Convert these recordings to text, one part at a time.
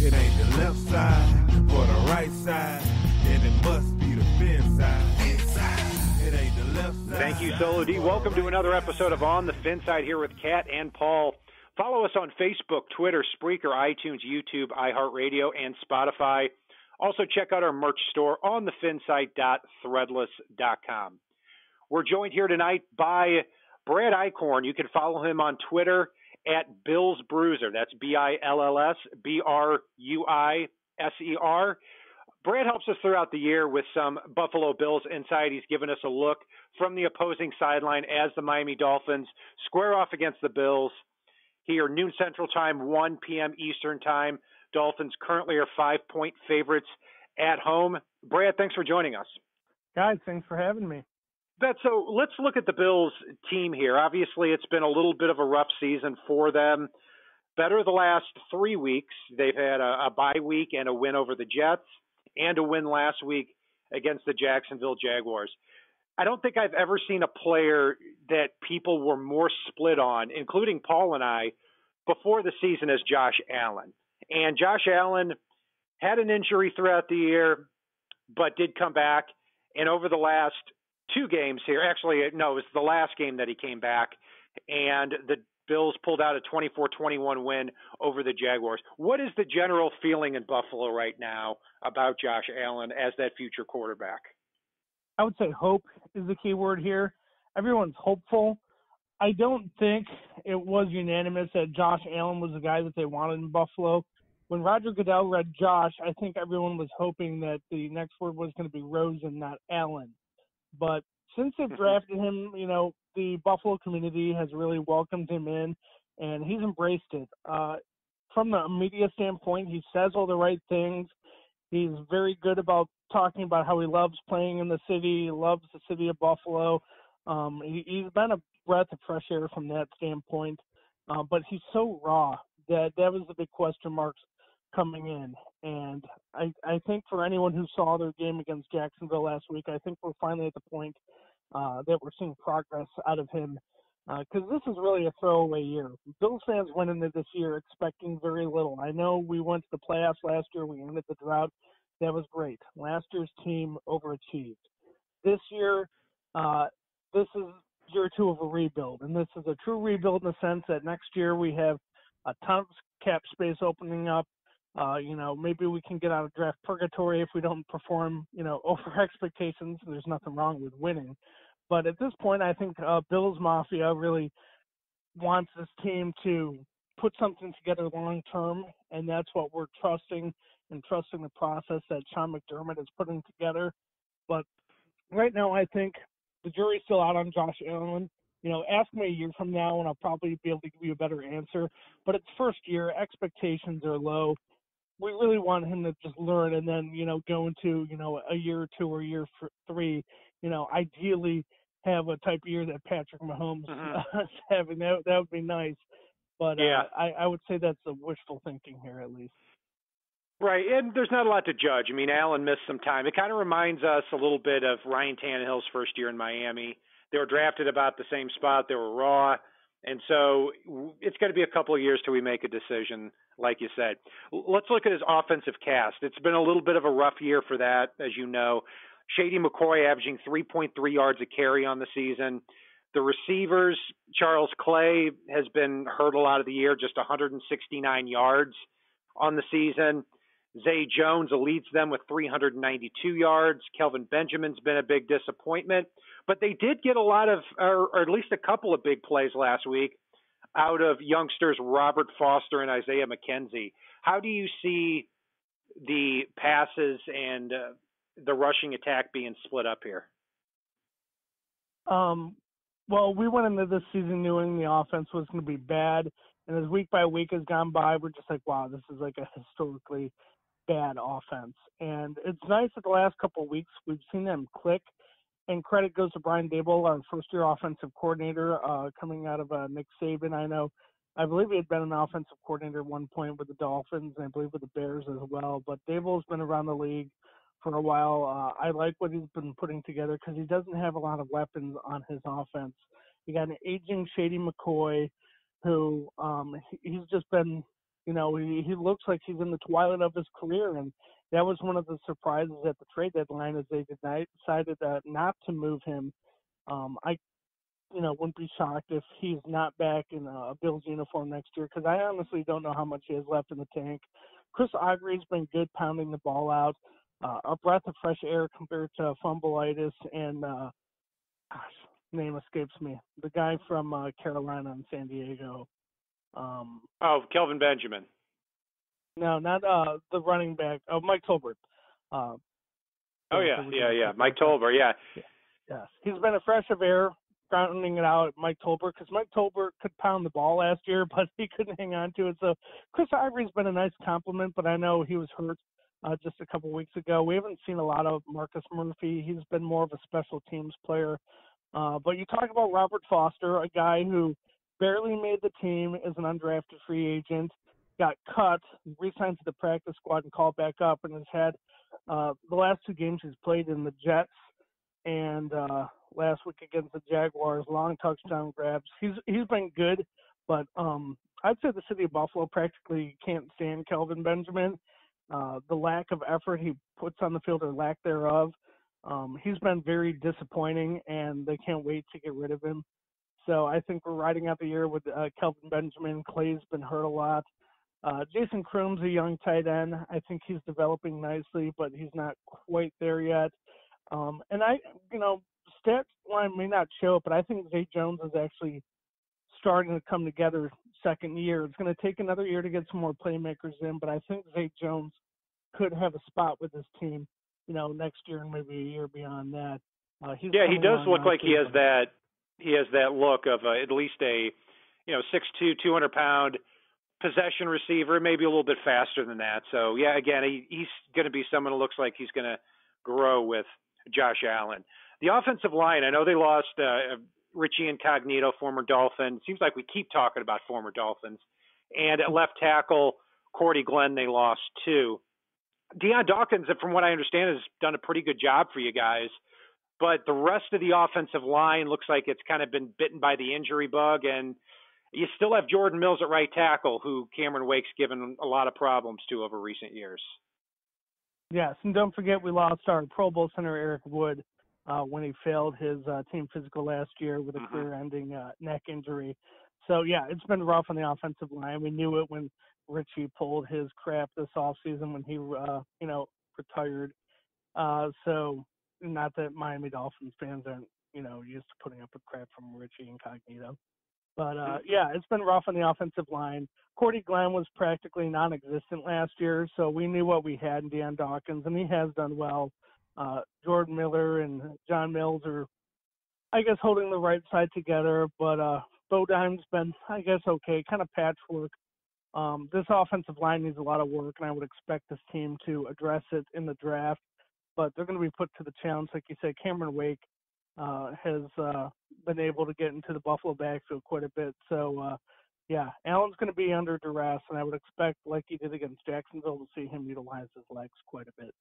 It ain't the left side or the right side, then it must be the fin side. It ain't the left side. Thank you, Solo D. Welcome to another episode of On the Fin Side here with Kat and Paul. Follow us on Facebook, Twitter, Spreaker, iTunes, YouTube, iHeartRadio, and Spotify. Also, check out our merch store on thefinside.threadless.com. We're joined here tonight by Brad Eichkorn. You can follow him on Twitter at Bills Bruiser. That's BILLSBRUISER. Brad helps us throughout the year with some Buffalo Bills insight. He's given us a look from the opposing sideline as the Miami Dolphins square off against the Bills. Here, noon Central Time, 1 p.m. Eastern Time. Dolphins currently are 5-point favorites at home. Brad, thanks for joining us. Guys, thanks for having me. So let's look at the Bills team here. Obviously, it's been a little bit of a rough season for them. Better the last 3 weeks. They've had a bye week and a win over the Jets and a win last week against the Jacksonville Jaguars. I don't think I've ever seen a player that people were more split on, including Paul and I, before the season as Josh Allen. And Josh Allen had an injury throughout the year, but did come back. And over the last 2 games here, actually, no, it was the last game that he came back, and the Bills pulled out a 24-21 win over the Jaguars. What is the general feeling in Buffalo right now about Josh Allen as that future quarterback? I would say hope is the key word here. Everyone's hopeful. I don't think it was unanimous that Josh Allen was the guy that they wanted in Buffalo. When Roger Goodell read Josh, I think everyone was hoping that the next word was going to be Rosen, not Allen. But since they've drafted him, the Buffalo community has really welcomed him in, and he's embraced it. From the media standpoint, he says all the right things. He's very good about talking about how he loves playing in the city. He loves the city of Buffalo. He's been a breath of fresh air from that standpoint. But he's so raw that was the big question marks coming in. And I think for anyone who saw their game against Jacksonville last week, I think we're finally at the point that we're seeing progress out of him. Because this is really a throwaway year. Bills fans went into this year expecting very little. I know we went to the playoffs last year. We ended the drought. That was great. Last year's team overachieved. This year, this is year 2 of a rebuild. And this is a true rebuild in the sense that next year we have a ton of cap space opening up. Maybe we can get out of draft purgatory if we don't perform, over expectations. There's nothing wrong with winning. But at this point, I think Bills Mafia really wants this team to put something together long term, and that's what we're trusting the process that Sean McDermott is putting together. But right now, I think the jury's still out on Josh Allen. Ask me a year from now, and I'll probably be able to give you a better answer. But it's first year. Expectations are low. We really want him to just learn and then, go into, a year or 2 or a year 3, ideally have a type of year that Patrick Mahomes is having. That would be nice. But yeah. I would say that's the wishful thinking here at least. Right, and there's not a lot to judge. I mean, Allen missed some time. It kind of reminds us a little bit of Ryan Tannehill's first year in Miami. They were drafted about the same spot. They were raw. And so it's going to be a couple of years till we make a decision, like you said. Let's look at his offensive cast. It's been a little bit of a rough year for that, as you know. Shady McCoy averaging 3.3 yards a carry on the season. The receivers, Charles Clay has been hurt a lot of the year, just 169 yards on the season. Zay Jones leads them with 392 yards. Kelvin Benjamin's been a big disappointment. But they did get a lot of, or at least a couple of big plays last week out of youngsters Robert Foster and Isaiah McKenzie. How do you see the passes and the rushing attack being split up here? Well, we went into this season knowing the offense was going to be bad. And as week by week has gone by, we're just like, wow, this is like a historically bad offense. And it's nice that the last couple of weeks we've seen them click. And credit goes to Brian Daboll, our first-year offensive coordinator, coming out of Nick Saban. I believe he had been an offensive coordinator at one point with the Dolphins, and I believe with the Bears as well. But Daboll's been around the league for a while. I like what he's been putting together because he doesn't have a lot of weapons on his offense. You got an aging Shady McCoy who he's just been he looks like he's in the twilight of his career, and that was one of the surprises at the trade deadline is they decided not to move him. I wouldn't be shocked if he's not back in a Bills uniform next year because I honestly don't know how much he has left in the tank. Chris Augry's been good pounding the ball out, a breath of fresh air compared to fumbleitis and name escapes me. The guy from Carolina and San Diego. Kelvin Benjamin. No, not the running back. Oh, Mike Tolbert. Yeah. Mike Tolbert, yeah. Yes. He's been a fresh of air, grounding it out at Mike Tolbert, because Mike Tolbert could pound the ball last year, but he couldn't hang on to it. So Chris Ivory's been a nice compliment, but I know he was hurt just a couple weeks ago. We haven't seen a lot of Marcus Murphy. He's been more of a special teams player. But you talk about Robert Foster, a guy who barely made the team as an undrafted free agent, got cut, re-signed to the practice squad, and called back up, and has had the last two games he's played in the Jets and last week against the Jaguars, long touchdown grabs. He's been good, but I'd say the city of Buffalo practically can't stand Kelvin Benjamin. The lack of effort he puts on the field or lack thereof, he's been very disappointing, and they can't wait to get rid of him. So I think we're riding out the year with Kelvin Benjamin. Clay's been hurt a lot. Jason Kroom's a young tight end. I think he's developing nicely, but he's not quite there yet. And stat line may not show it, but I think Zay Jones is actually starting to come together second year. It's going to take another year to get some more playmakers in, but I think Zay Jones could have a spot with this team, next year and maybe a year beyond that. He does look like he has that. He has that look of at least a, 6'2", 200-pound possession receiver, maybe a little bit faster than that. So, yeah, again, he's going to be someone who looks like he's going to grow with Josh Allen. The offensive line, I know they lost Richie Incognito, former Dolphin. Seems like we keep talking about former Dolphins. And at left tackle, Cordy Glenn, they lost too. Deion Dawkins, from what I understand, has done a pretty good job for you guys. But the rest of the offensive line looks like it's kind of been bitten by the injury bug. And you still have Jordan Mills at right tackle, who Cameron Wake's given a lot of problems to over recent years. Yes, and don't forget we lost our Pro Bowl center, Eric Wood, when he failed his team physical last year with a career-ending neck injury. So, yeah, it's been rough on the offensive line. We knew it when Richie pulled his crap this offseason when he, retired. So not that Miami Dolphins fans aren't, used to putting up with crap from Richie Incognito. But, it's been rough on the offensive line. Cordy Glenn was practically non-existent last year, so we knew what we had in Deion Dawkins, and he has done well. Jordan Miller and John Mills are, I guess, holding the right side together, but Bodime's been, I guess, okay, kind of patchwork. This offensive line needs a lot of work, and I would expect this team to address it in the draft, but they're going to be put to the challenge. Like you said, Cameron Wake has been able to get into the Buffalo backfield quite a bit. So, Allen's going to be under duress, and I would expect, like he did against Jacksonville, to see him utilize his legs quite a bit.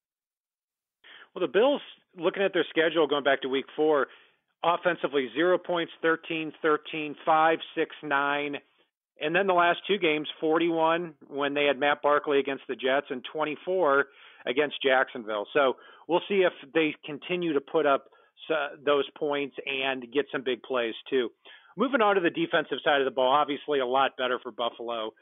Well, the Bills, looking at their schedule going back to week 4, offensively 0 points, 13, 5, 6, 9. And then the last two games, 41 when they had Matt Barkley against the Jets and 24 against Jacksonville. So we'll see if they continue to put up those points and get some big plays too. Moving on to the defensive side of the ball, obviously a lot better for Buffalo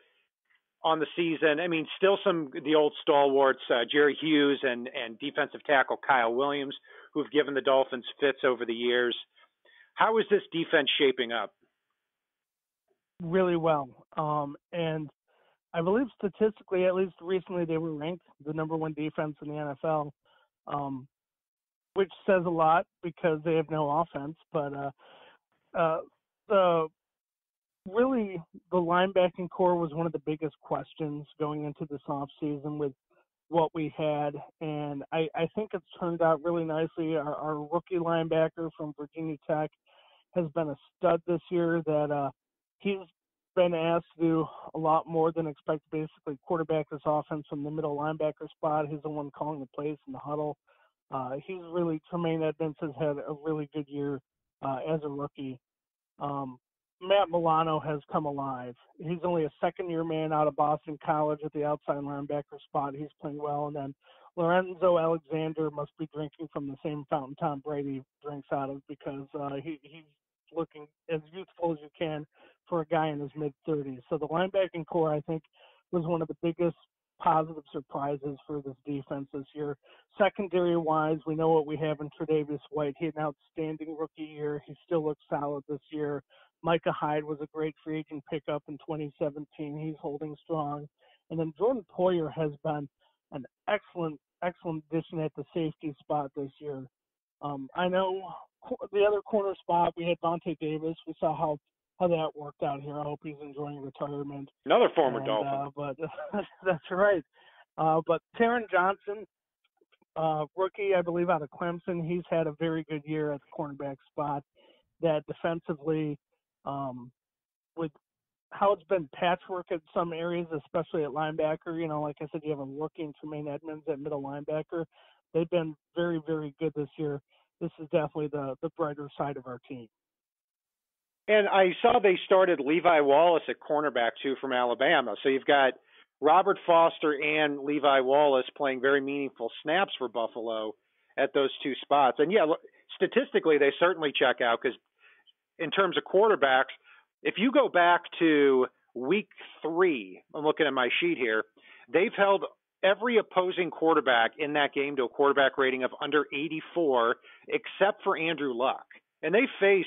on the season. I mean, still the old stalwarts, Jerry Hughes and defensive tackle Kyle Williams, who've given the Dolphins fits over the years. How is this defense shaping up? Really well. And I believe statistically, at least recently, they were ranked the number 1 defense in the NFL, which says a lot because they have no offense. But the linebacking core was one of the biggest questions going into this offseason with what we had. And I think it's turned out really nicely. Our rookie linebacker from Virginia Tech has been a stud this year that he's been asked to do a lot more than expected, basically quarterback this offense from the middle linebacker spot. He's the one calling the plays in the huddle. Tremaine Edmonds has had a really good year as a rookie. Matt Milano has come alive. He's only a second-year man out of Boston College at the outside linebacker spot. He's playing well. And then Lorenzo Alexander must be drinking from the same fountain Tom Brady drinks out of, because he's looking as youthful as you can for a guy in his mid-30s. So the linebacking core, I think, was one of the biggest positive surprises for this defense this year. Secondary-wise, we know what we have in Tre'Davious White. He had an outstanding rookie year. He still looks solid this year. Micah Hyde was a great free agent pickup in 2017. He's holding strong. And then Jordan Poyer has been an excellent addition at the safety spot this year. I know the other corner spot, we had Vontae Davis. We saw how that worked out here. I hope he's enjoying retirement. Another former Dolphin. But that's right. But Taron Johnson, rookie, I believe, out of Clemson, he's had a very good year at the cornerback spot. That defensively, with how it's been patchwork at some areas, especially at linebacker, like I said, you have a rookie in Tremaine Edmonds at middle linebacker. They've been very, very good this year. This is definitely the brighter side of our team. And I saw they started Levi Wallace at cornerback, too, from Alabama. So you've got Robert Foster and Levi Wallace playing very meaningful snaps for Buffalo at those two spots. And, yeah, statistically, they certainly check out, because in terms of quarterbacks, if you go back to week 3, I'm looking at my sheet here, they've held every opposing quarterback in that game to a quarterback rating of under 84, except for Andrew Luck. And they faced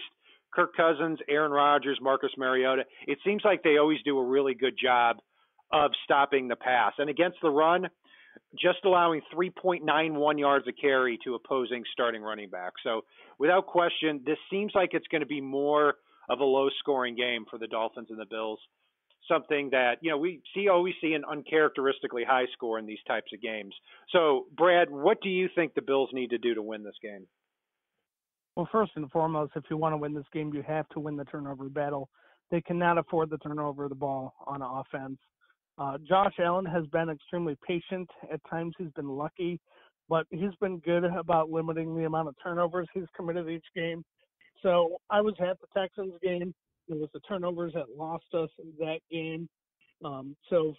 Kirk Cousins, Aaron Rodgers, Marcus Mariota. It seems like they always do a really good job of stopping the pass. And against the run, just allowing 3.91 yards a carry to opposing starting running back. So without question, this seems like it's going to be more of a low-scoring game for the Dolphins and the Bills, something that, we always see an uncharacteristically high score in these types of games. So, Brad, what do you think the Bills need to do to win this game? Well, first and foremost, if you want to win this game, you have to win the turnover battle. They cannot afford the turnover of the ball on offense. Josh Allen has been extremely patient. At times he's been lucky, but he's been good about limiting the amount of turnovers he's committed each game. So I was at the Texans game. It was the turnovers that lost us that game. So,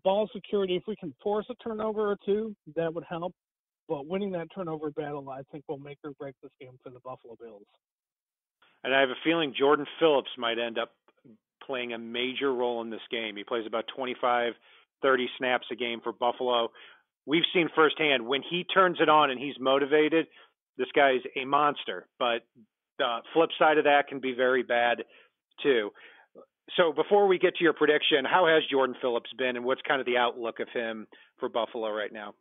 ball security, if we can force a turnover or two, that would help. But winning that turnover battle, I think, will make or break this game for the Buffalo Bills. And I have a feeling Jordan Phillips might end up playing a major role in this game. He plays about 25, 30 snaps a game for Buffalo. We've seen firsthand when he turns it on and he's motivated, this guy's a monster. But the flip side of that can be very bad too. So before we get to your prediction, how has Jordan Phillips been, and what's kind of the outlook of him for Buffalo right now?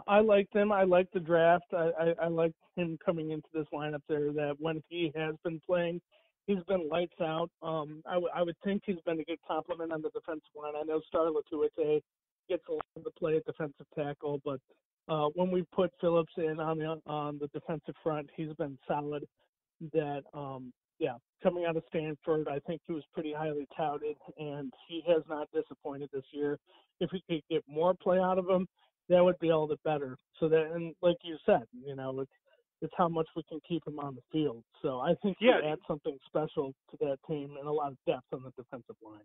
I liked him. I liked the draft. I liked him coming into this lineup there, that when he has been playing, he's been lights out. I would think he's been a good complement on the defensive line. I know Star Latuite gets a lot of the play at defensive tackle, but when we put Phillips in on the defensive front, he's been solid. That coming out of Stanford, I think he was pretty highly touted, and he has not disappointed this year. If we could get more play out of him, that would be all the better. So that, and like you said, it's how much we can keep him on the field. So I think he adds something special to that team and a lot of depth on the defensive line.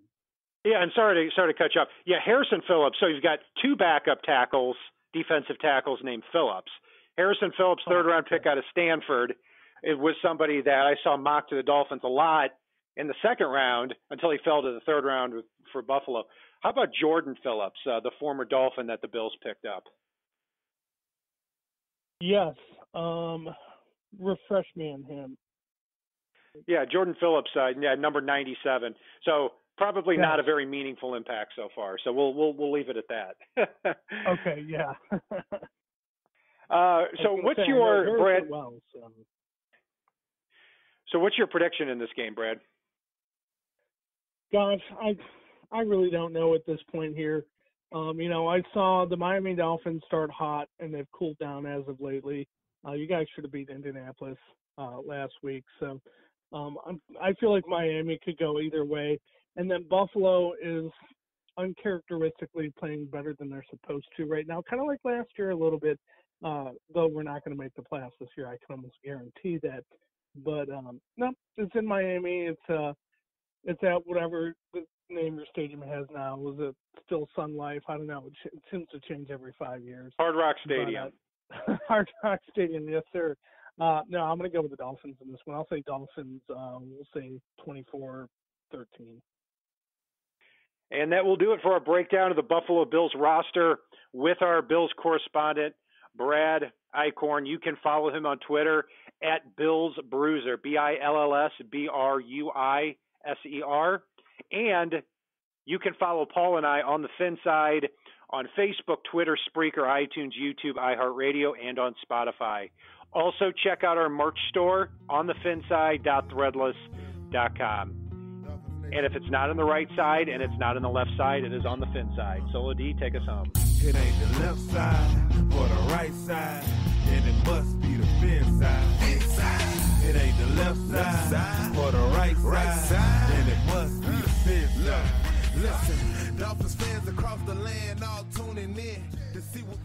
Yeah, and sorry to cut you off. Yeah, Harrison Phillips. So you've got two backup tackles, defensive tackles named Phillips. Harrison Phillips, third-round pick out of Stanford. It was somebody that I saw mocked to the Dolphins a lot in the second round until he fell to the third round for Buffalo. How about Jordan Phillips, the former Dolphin that the Bills picked up? Yes. Refresh me on him. Yeah, Jordan Phillips, number 97. So probably not a very meaningful impact so far. So we'll leave it at that. Okay, yeah. So what's your Brad? Well, so what's your prediction in this game, Brad? Gosh, I really don't know at this point here. I saw the Miami Dolphins start hot, and they've cooled down as of lately. You guys should have beat Indianapolis last week. So I feel like Miami could go either way. And then Buffalo is uncharacteristically playing better than they're supposed to right now, kind of like last year a little bit, though we're not going to make the playoffs this year. I can almost guarantee that. But no, it's in Miami. It's at whatever the name your stadium has now. Was it still Sun Life? I don't know. It seems to change every 5 years. Hard Rock Stadium. But, Hard Rock Stadium, yes, sir. No, I'm going to go with the Dolphins in this one. I'll say Dolphins. We'll say 24-13. And that will do it for our breakdown of the Buffalo Bills roster with our Bills correspondent, Brad Eichkorn. You can follow him on Twitter at Bills Bruiser, BILLSBRUISER. And you can follow Paul and I on the Finside on Facebook, Twitter, Spreaker, iTunes, YouTube, iHeartRadio, and on Spotify. Also, check out our merch store on thefinside.threadless.com. And if it's not on the right side and it's not on the left side, it is on the fin side. Solo D, take us home. It ain't the left side or the right side, and it must be the fin side. It ain't the left side or the right side, and it must be the fin side. Listen, Dolphins fans across the land all tuning in to see what